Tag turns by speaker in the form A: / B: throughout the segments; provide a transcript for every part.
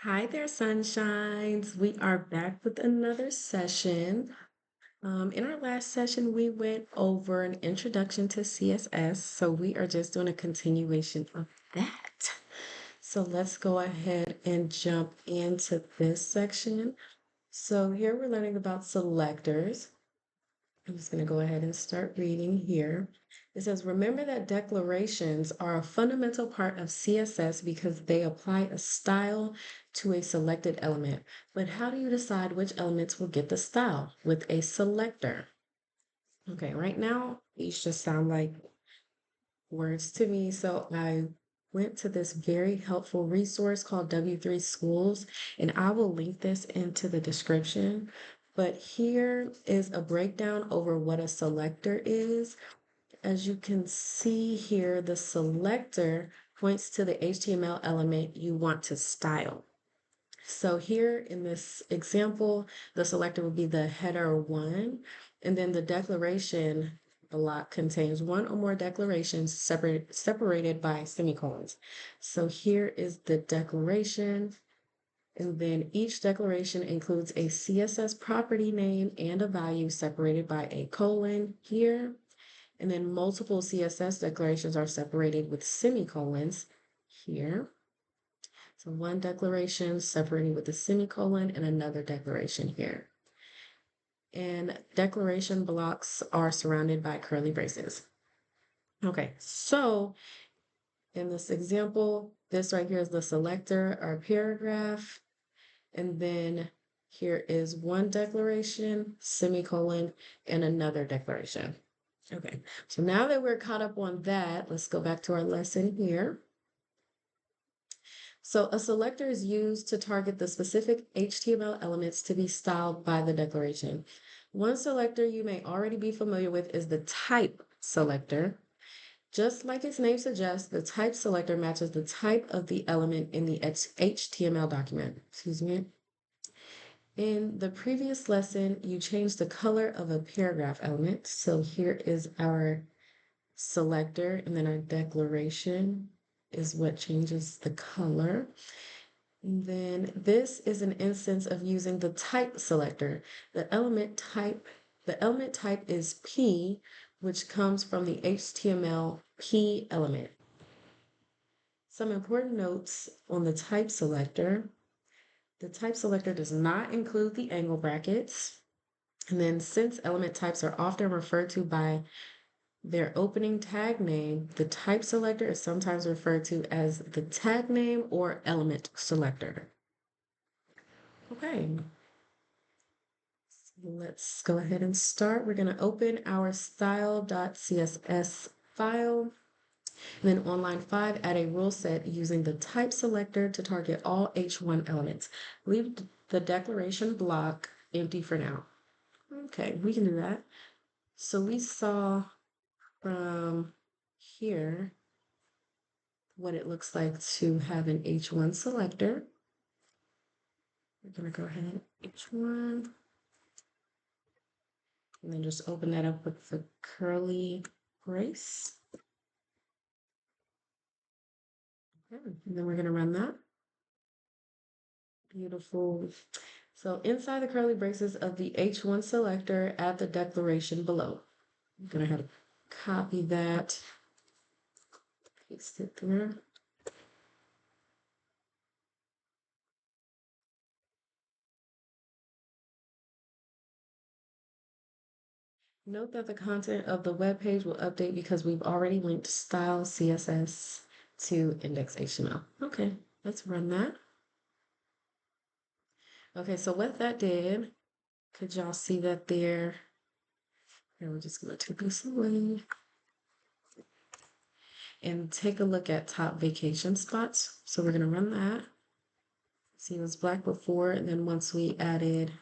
A: Hi there, sunshines. We are back with another session. In our last session, we went over an introduction to CSS, so we are just doing a continuation of that. So let's go ahead and jump into this section. So here we're learning about selectors. I'm just going to go ahead and start reading here. It says, remember that declarations are a fundamental part of CSS because they apply a style to a selected element. But how do you decide which elements will get the style? With a selector. Okay, right now, these just sound like words to me. So I went to this very helpful resource called W3 Schools, and I will link this into the description. But here is a breakdown over what a selector is. As you can see here, the selector points to the HTML element you want to style. So here in this example, the selector would be the header one, and then the declaration block contains one or more declarations separated by semicolons. So here is the declaration, and then each declaration includes a CSS property name and a value separated by a colon here. And then multiple CSS declarations are separated with semicolons here. So one declaration separated with a semicolon and another declaration here. And declaration blocks are surrounded by curly braces. Okay, so in this example, this right here is the selector or paragraph. And then here is one declaration, semicolon, and another declaration. Okay, so now that we're caught up on that, let's go back to our lesson here. So a selector is used to target the specific HTML elements to be styled by the declaration. One selector you may already be familiar with is the type selector. Just like its name suggests, the type selector matches the type of the element in the HTML document. Excuse me. In the previous lesson, you changed the color of a paragraph element. So here is our selector, and then our declaration is what changes the color. And then this is an instance of using the type selector. The element type is P, which comes from the HTML P element. Some important notes on the type selector. The type selector does not include the angle brackets. And then since element types are often referred to by their opening tag name, the type selector is sometimes referred to as the tag name or element selector. Okay, so let's go ahead and start. We're going to open our style.css file. And then on line 5, add a rule set using the type selector to target all H1 elements. Leave the declaration block empty for now. Okay, we can do that. So we saw from here what it looks like to have an H1 selector. We're going to go ahead and H1, and then just open that up with the curly brace. Okay, and then we're going to run that. Beautiful. So inside the curly braces of the H1 selector, add the declaration below. I'm going to have to copy that, paste it there. Note that the content of the web page will update because we've already linked style CSS to index HTML. Okay, let's run that. Okay, so what that did, could y'all see that there? Here, we're just gonna take this away and take a look at top vacation spots. So we're gonna run that. See, it was black before, and then once we added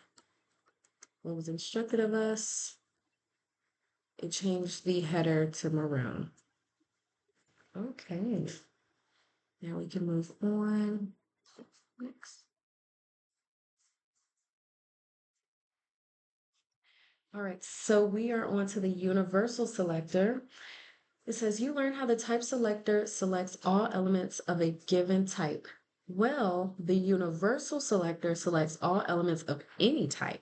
A: what was instructed of us, it changed the header to maroon. Okay, now we can move on. Next. All right, so we are on to the universal selector. It says you learn how the type selector selects all elements of a given type. Well, the universal selector selects all elements of any type.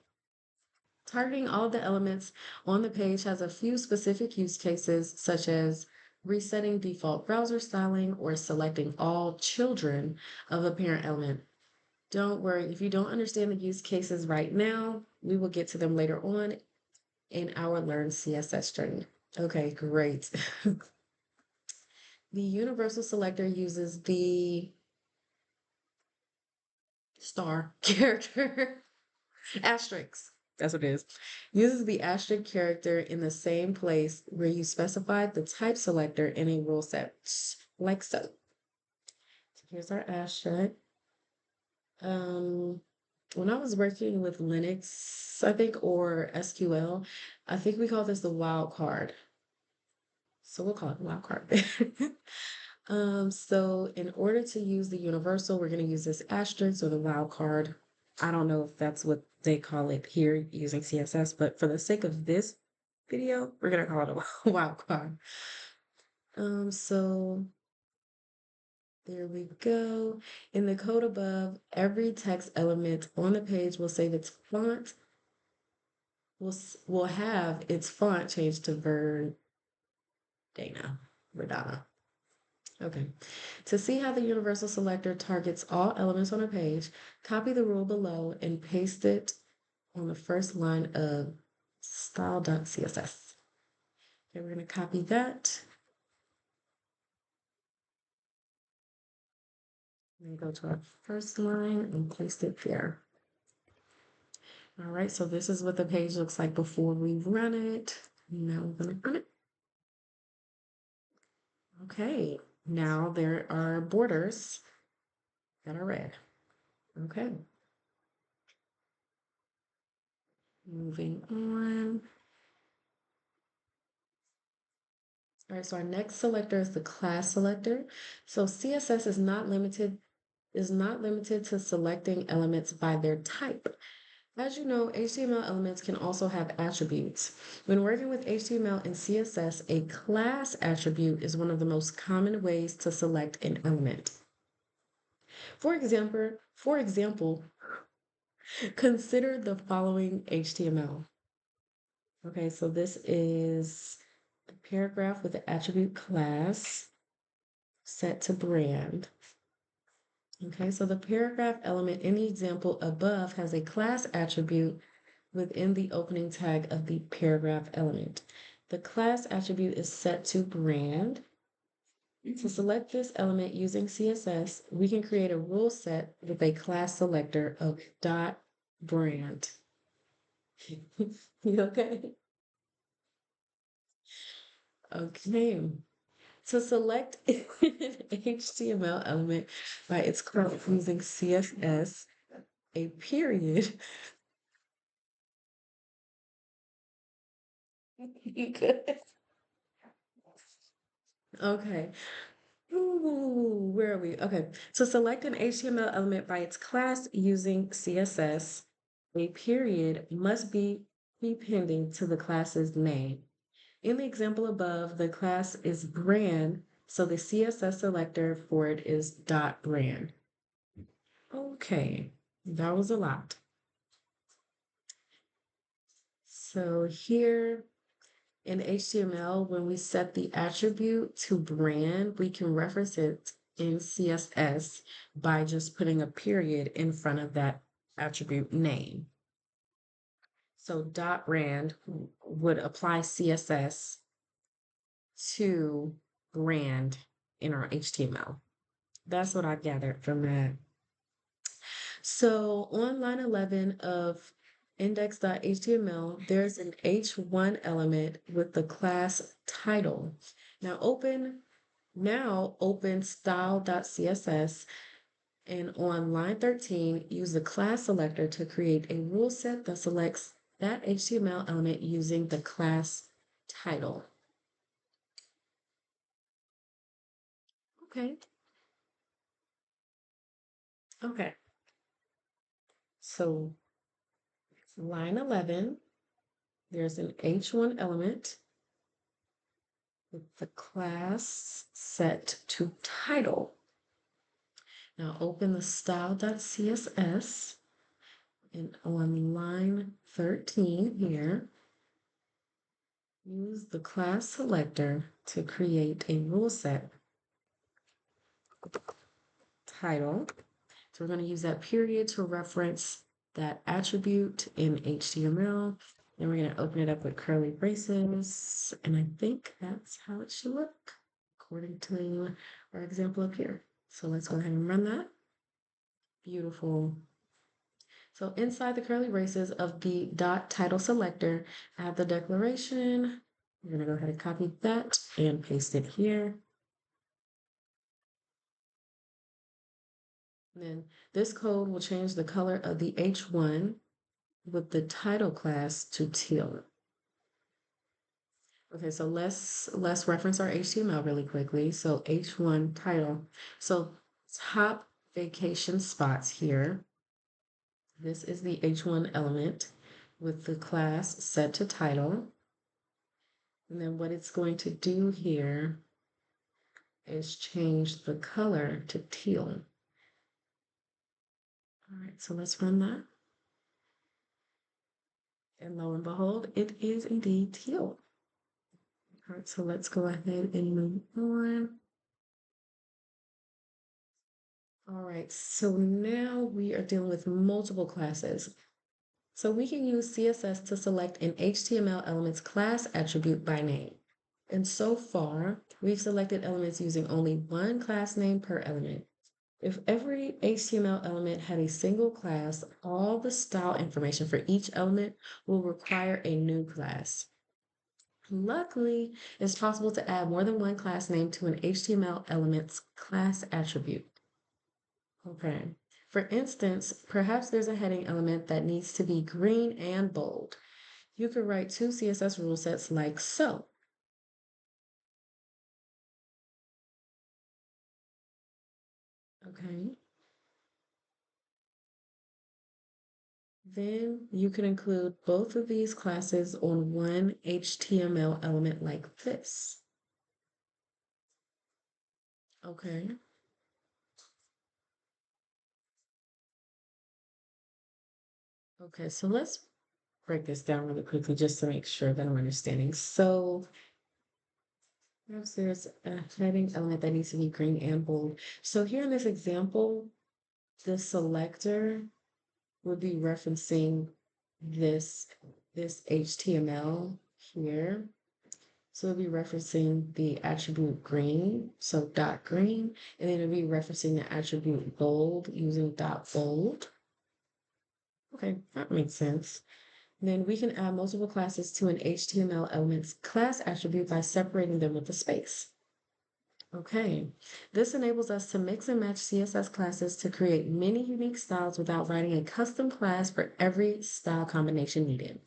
A: Targeting all the elements on the page has a few specific use cases, such as resetting default browser styling or selecting all children of a parent element. Don't worry, if you don't understand the use cases right now, we will get to them later on in our Learn CSS journey. Okay, great. The universal selector uses the star character asterisk. That's what it is. Uses the asterisk character in the same place where you specified the type selector in a rule set, like so. So here's our asterisk. When I was working with Linux, I think, or SQL, I think we call this the wild card. So we'll call it the wild card. So in order to use the universal, we're going to use this asterisk or the wild card. I don't know if that's what they call it here using CSS, but for the sake of this video, we're going to call it a wild card. So there we go. In the code above, every text element on the page will save its font, will have its font changed to Verdana. Okay. To see how the universal selector targets all elements on a page, copy the rule below and paste it on the first line of style.css. Okay, we're going to copy that. And go to our first line and paste it there. All right, so this is what the page looks like before we run it. Now we're going to run it. Okay, now there are borders that are red. Okay. Moving on. All right, so our next selector is the class selector. So CSS is not limited to selecting elements by their type. As you know, HTML elements can also have attributes. When working with HTML and CSS, a class attribute is one of the most common ways to select an element. For example, consider the following HTML. Okay, so this is a paragraph with the attribute class set to brand. Okay, so the paragraph element in the example above has a class attribute within the opening tag of the paragraph element. The class attribute is set to brand. To select this element using CSS, we can create a rule set with a class selector of dot brand. You okay? Okay. To select an HTML element by its class using CSS, a period. Good. Okay. Ooh, where are we? Okay. To select an HTML element by its class using CSS, a period must be appending to the class's name. In the example above, the class is brand, so the CSS selector for it is dot brand. Okay, that was a lot. So here in HTML, when we set the attribute to brand, we can reference it in CSS by just putting a period in front of that attribute name. So dot brand would apply CSS to brand in our HTML. That's what I gathered from that. So on line 11 of index.html, there's an h1 element with the class title. Now open style.css, and on line 13, use the class selector to create a rule set that selects that HTML element using the class title. Okay. Okay. So line 11, there's an h1 element with the class set to title. Now open the style.css and on line 13 here, use the class selector to create a rule set title. So we're going to use that period to reference that attribute in HTML. And we're going to open it up with curly braces. And I think that's how it should look according to our example up here. So let's go ahead and run that. Beautiful. So inside the curly braces of the dot title selector, I have the declaration. We're going to go ahead and copy that and paste it here. And then this code will change the color of the H1 with the title class to teal. Okay, so let's reference our HTML really quickly. So H1 title. So top vacation spots here. This is the H1 element with the class set to title. And then what it's going to do here is change the color to teal. All right, so let's run that. And lo and behold, it is indeed teal. All right, so let's go ahead and move on. All right, so now we are dealing with multiple classes. So we can use CSS to select an HTML element's class attribute by name. And so far, we've selected elements using only one class name per element. If every HTML element had a single class, all the style information for each element will require a new class. Luckily, it's possible to add more than one class name to an HTML element's class attribute. Okay. For instance, perhaps there's a heading element that needs to be green and bold. You could write two CSS rule sets like so. Okay. Then you could include both of these classes on one HTML element like this. Okay. Okay, so let's break this down really quickly just to make sure that I'm understanding. So perhaps there's a heading element that needs to be green and bold. So here in this example, the selector would be referencing this this HTML here. So it'll be referencing the attribute green, so dot green, and then it'll be referencing the attribute bold using dot bold. Okay, that makes sense. Then we can add multiple classes to an HTML element's class attribute by separating them with a space. Okay, this enables us to mix and match CSS classes to create many unique styles without writing a custom class for every style combination needed.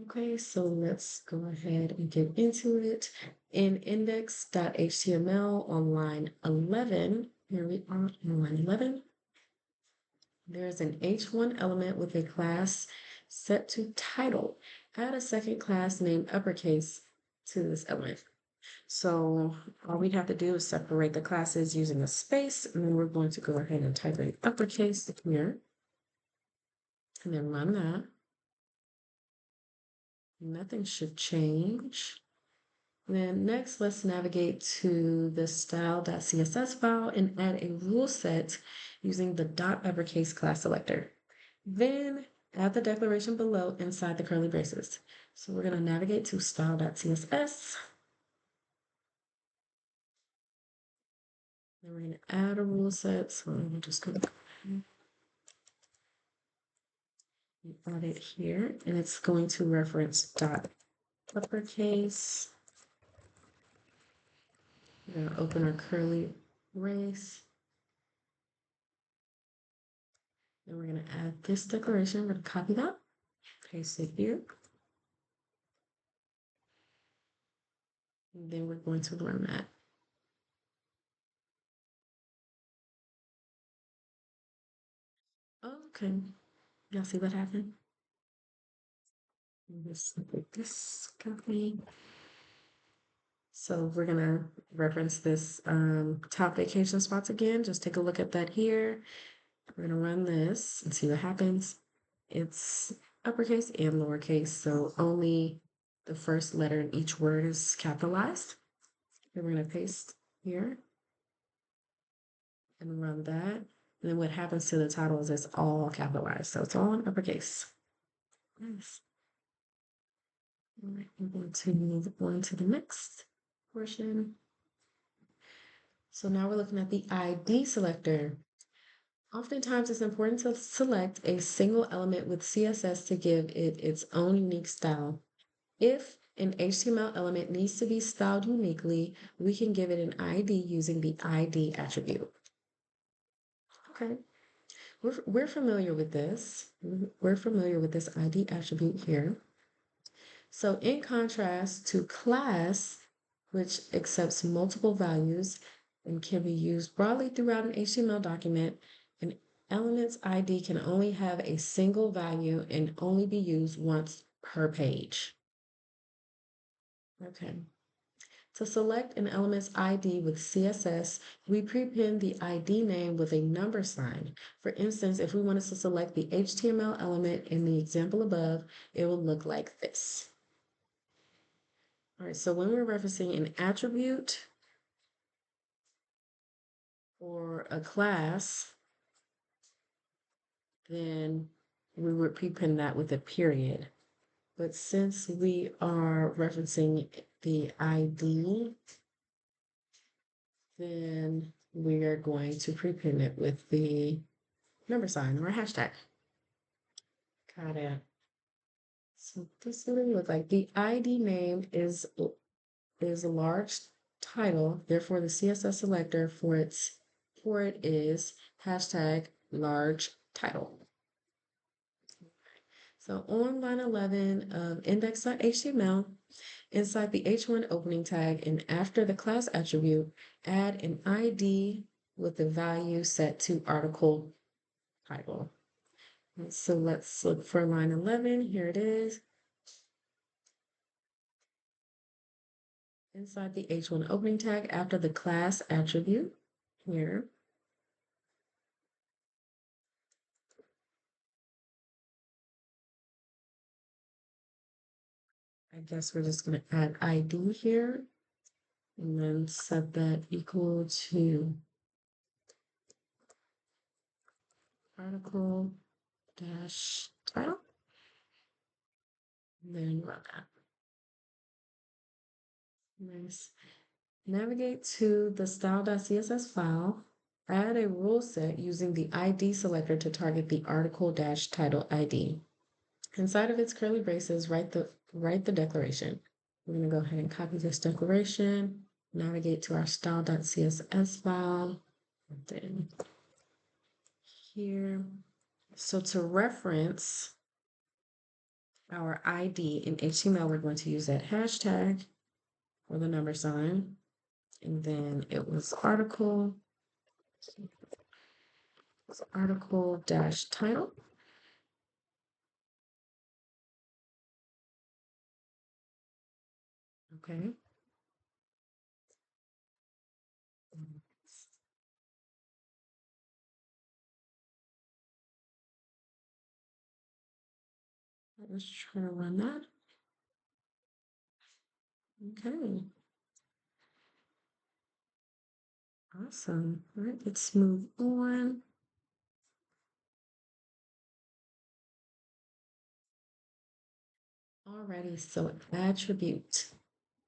A: Okay, so let's go ahead and get into it. In index.html on line 11, here we are on line 11, there's an H1 element with a class set to title. Add a second class named uppercase to this element. So all we have to do is separate the classes using a space, and then we're going to go ahead and type in uppercase here, and then run that. Nothing should change. Then next, let's navigate to the style.css file and add a rule set using the .uppercase class selector. Then add the declaration below inside the curly braces. So we're going to navigate to style.css. Then we're going to add a rule set. So I'm just going to add it here, and it's going to reference .uppercase. We're going to open our curly brace. Then we're going to add this declaration. We're going to copy that, paste it here. And then we're going to run that. Okay. Y'all see what happened? This copy. So we're gonna reference this top vacation spots again. Just take a look at that here. We're gonna run this and see what happens. It's uppercase and lowercase, so only the first letter in each word is capitalized. And we're gonna paste here and run that. And then what happens to the title is it's all capitalized, so it's all in uppercase. Nice. All right, I'm going to move on to the next portion. So now we're looking at the ID selector. Oftentimes, it's important to select a single element with CSS to give it its own unique style. If an HTML element needs to be styled uniquely, we can give it an ID using the ID attribute. Okay, we're familiar with this. We're familiar with this ID attribute here. So in contrast to class, which accepts multiple values and can be used broadly throughout an HTML document, an element's ID can only have a single value and only be used once per page. Okay. To select an element's ID with CSS, we prepend the ID name with a number sign. For instance, if we wanted to select the HTML element in the example above, it would look like this. All right, so when we're referencing an attribute or a class, then we would prepend that with a period. But since we are referencing the ID, then we are going to prepend it with the number sign or a hashtag. Got it. So this is what it looks like. The ID name is a large title, therefore the CSS selector for it is hashtag large title. So on line 11 of index.html, inside the H1 opening tag and after the class attribute, add an ID with the value set to article title. And so let's look for line 11. Here it is. Inside the H1 opening tag after the class attribute here. I guess we're just going to add ID here and then set that equal to article dash title. And then run that. Nice. Navigate to the style.css file. Add a rule set using the ID selector to target the article dash title ID. Inside of its curly braces, write the declaration. We're going to go ahead and copy this declaration, navigate to our style.css file, and then here. So to reference our ID in HTML, we're going to use that hashtag or the number sign. And then it was article dash title. Okay. Let's try to run that. Okay. Awesome. All right, let's move on. Alrighty, so attribute.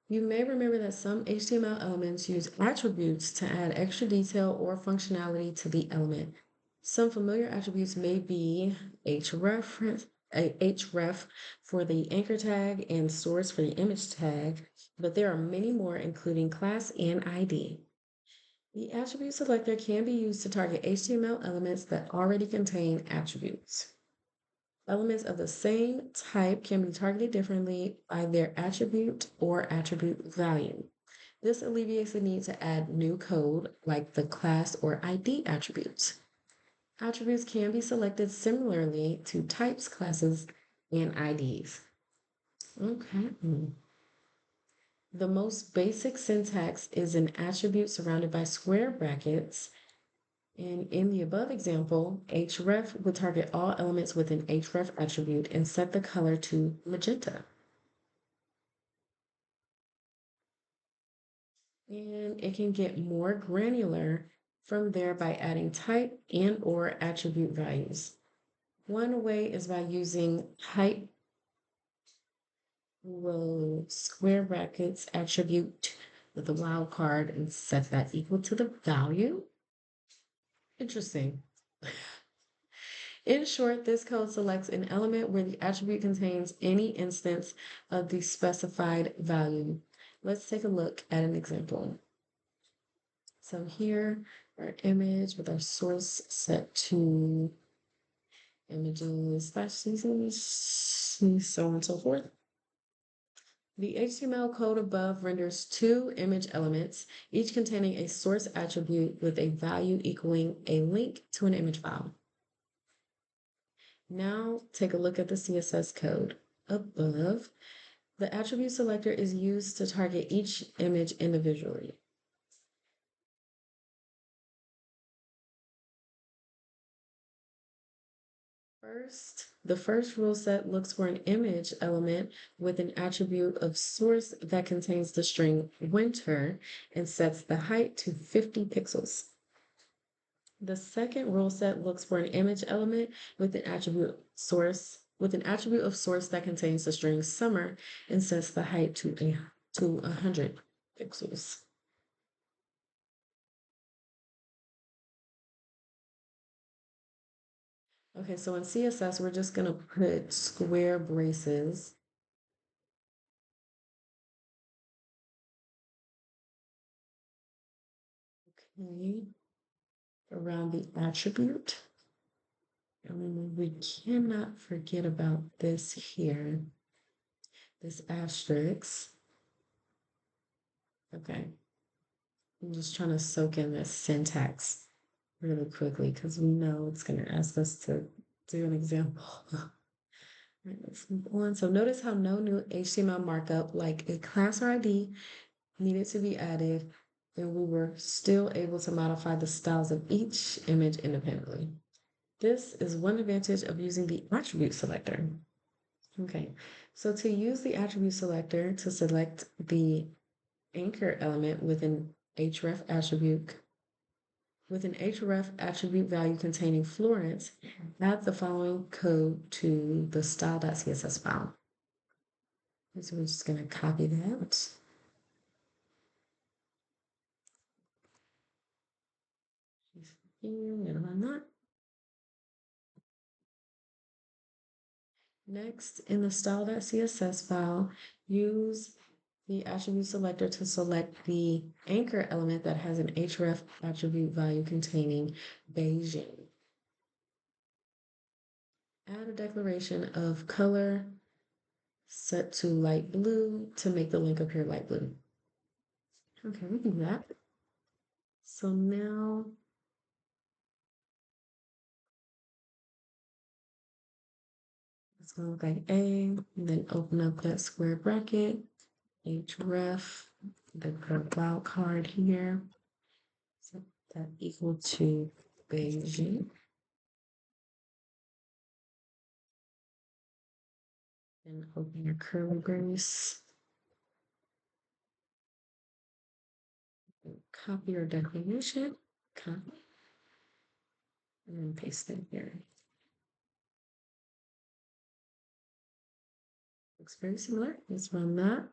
A: You may remember that some HTML elements use attributes to add extra detail or functionality to the element. Some familiar attributes may be href for the anchor tag and source for the image tag, but there are many more, including class and ID. The attribute selector can be used to target HTML elements that already contain attributes. Elements of the same type can be targeted differently by their attribute or attribute value. This alleviates the need to add new code like the class or ID attributes. Attributes can be selected similarly to types, classes, and IDs. Okay. The most basic syntax is an attribute surrounded by square brackets. And in the above example, href would target all elements with an href attribute and set the color to magenta. And it can get more granular from there by adding type and or attribute values. One way is by using type row square brackets attribute with a wildcard and set that equal to the value. Interesting. In short, this code selects an element where the attribute contains any instance of the specified value. Let's take a look at an example. So here, our image with our source set to images slash seasons, so on and so forth. The HTML code above renders two image elements, each containing a source attribute with a value equaling a link to an image file. Now take a look at the CSS code above. The attribute selector is used to target each image individually. The first rule set looks for an image element with an attribute of source that contains the string winter and sets the height to 50 pixels. The second rule set looks for an image element with an attribute of source that contains the string summer and sets the height to 100 pixels. Okay, so in CSS, we're just gonna put square braces. Okay, around the attribute. And we cannot forget about this here, this asterisk. Okay, I'm just trying to soak in this syntax really quickly because we know it's going to ask us to do an example. All right, let's move on. So notice how no new HTML markup like a class or ID needed to be added, and we were still able to modify the styles of each image independently. This is one advantage of using the attribute selector. Okay, so to use the attribute selector to select the anchor element with an href attribute value containing Florence, add the following code to the style.css file. So we're just going to copy that. Next, in the style.css file, use the attribute selector to select the anchor element that has an href attribute value containing Beijing. Add a declaration of color set to light blue to make the link appear light blue. Okay, we can do that. So now it's gonna look like A, and then open up that square bracket, href, the wild card here. Set that equal to Beijing. And open your curly brace. Copy your declaration, copy, and then paste it here. Looks very similar. Let's run that.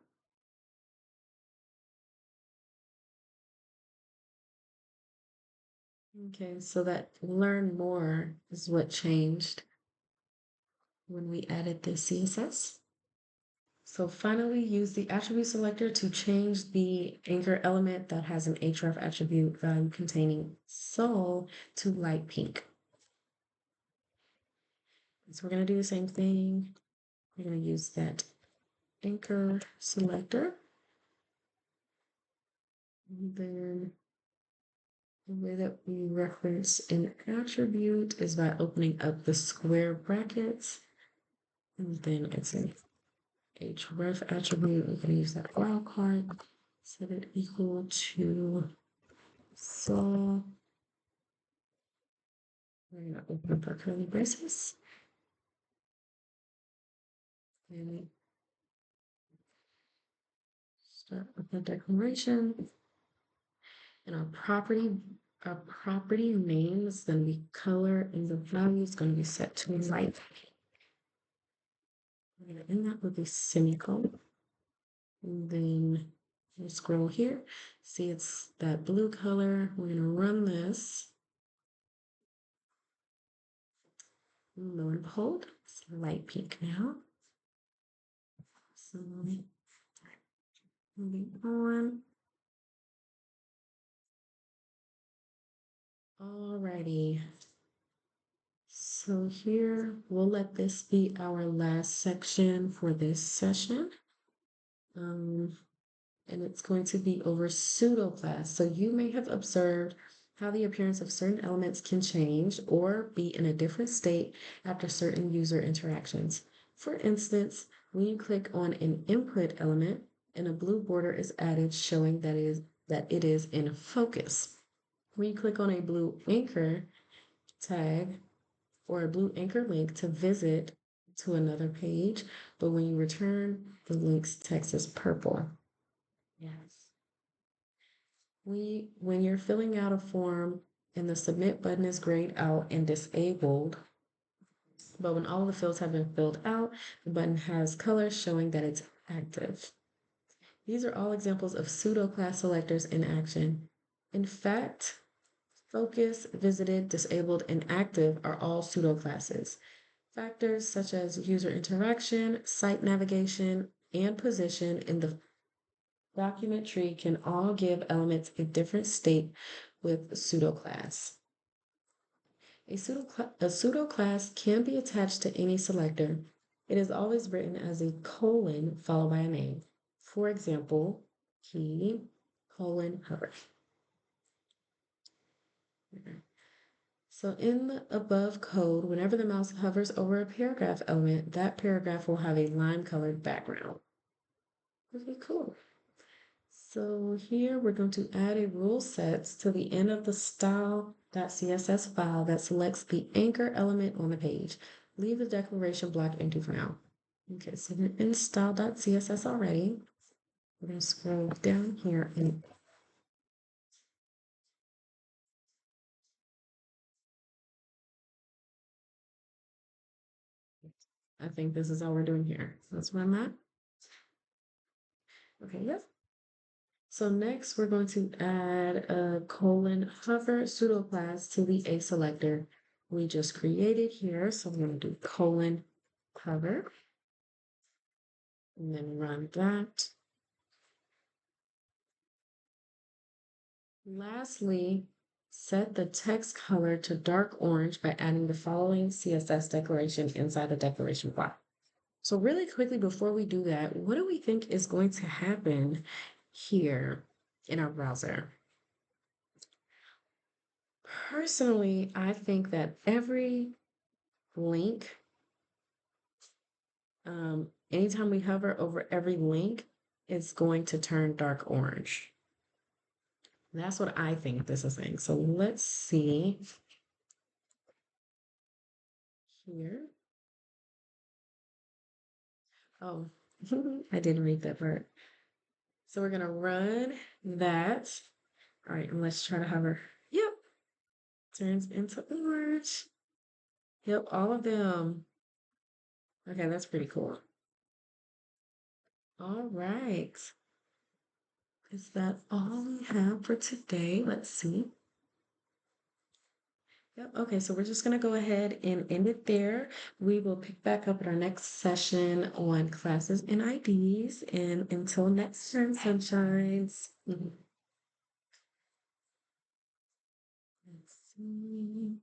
A: Okay, so that learn more is what changed when we added the CSS. So finally, use the attribute selector to change the anchor element that has an href attribute value containing soul to light pink. So we're going to do the same thing. We're going to use that anchor selector. And then the way that we reference an attribute is by opening up the square brackets and then exiting. href attribute, we're going to use that wildcard, set it equal to so. We're going to open up our curly braces and start with the declaration. And our property name is going to be color, and the value is going to be set to light. We're going to end that with a semicolon. And then we'll scroll here. See, it's that blue color. We're going to run this. Lo and behold, it's light pink now. So moving on. Alrighty. So here, we'll let this be our last section for this session. And it's going to be over pseudo-class. So you may have observed how the appearance of certain elements can change or be in a different state after certain user interactions. For instance, when you click on an input element and a blue border is added showing that it is in focus. When you click on a blue anchor tag or a blue anchor link to visit to another page, but when you return, the link's text is purple. Yes. When you're filling out a form and the submit button is grayed out and disabled, but when all the fields have been filled out, the button has color showing that it's active. These are all examples of pseudo-class selectors in action. In fact, focus, visited, disabled, and active are all pseudo-classes. Factors such as user interaction, site navigation, and position in the document tree can all give elements a different state with pseudo-class. A pseudo-class can be attached to any selector. It is always written as a colon followed by a name. For example, key colon hover. So in the above code, whenever the mouse hovers over a paragraph element, that paragraph will have a lime-colored background. Okay, cool. So here we're going to add a rule sets to the end of the style.css file that selects the anchor element on the page. Leave the declaration block empty for now. Okay, so we're in style.css already. We're going to scroll down here and I think this is how we're doing here. Let's run that. Okay, yep. So next we're going to add a colon hover pseudo class to the A selector we just created here. So I'm going to do colon hover and then run that. Lastly, set the text color to dark orange by adding the following CSS declaration inside the declaration block. So really quickly before we do that, what do we think is going to happen here in our browser? Personally, I think that every link, anytime we hover over every link, it's going to turn dark orange. That's what I think this is saying. So let's see here. Oh, I didn't read that part. So we're gonna run that. All right, and let's try to hover. Yep, turns into orange. Yep, all of them. Okay, that's pretty cool. All right. Is that all we have for today? Let's see. Yep. Okay, so we're just going to go ahead and end it there. We will pick back up in our next session on classes and IDs. And until next time, sunshines. Let's see.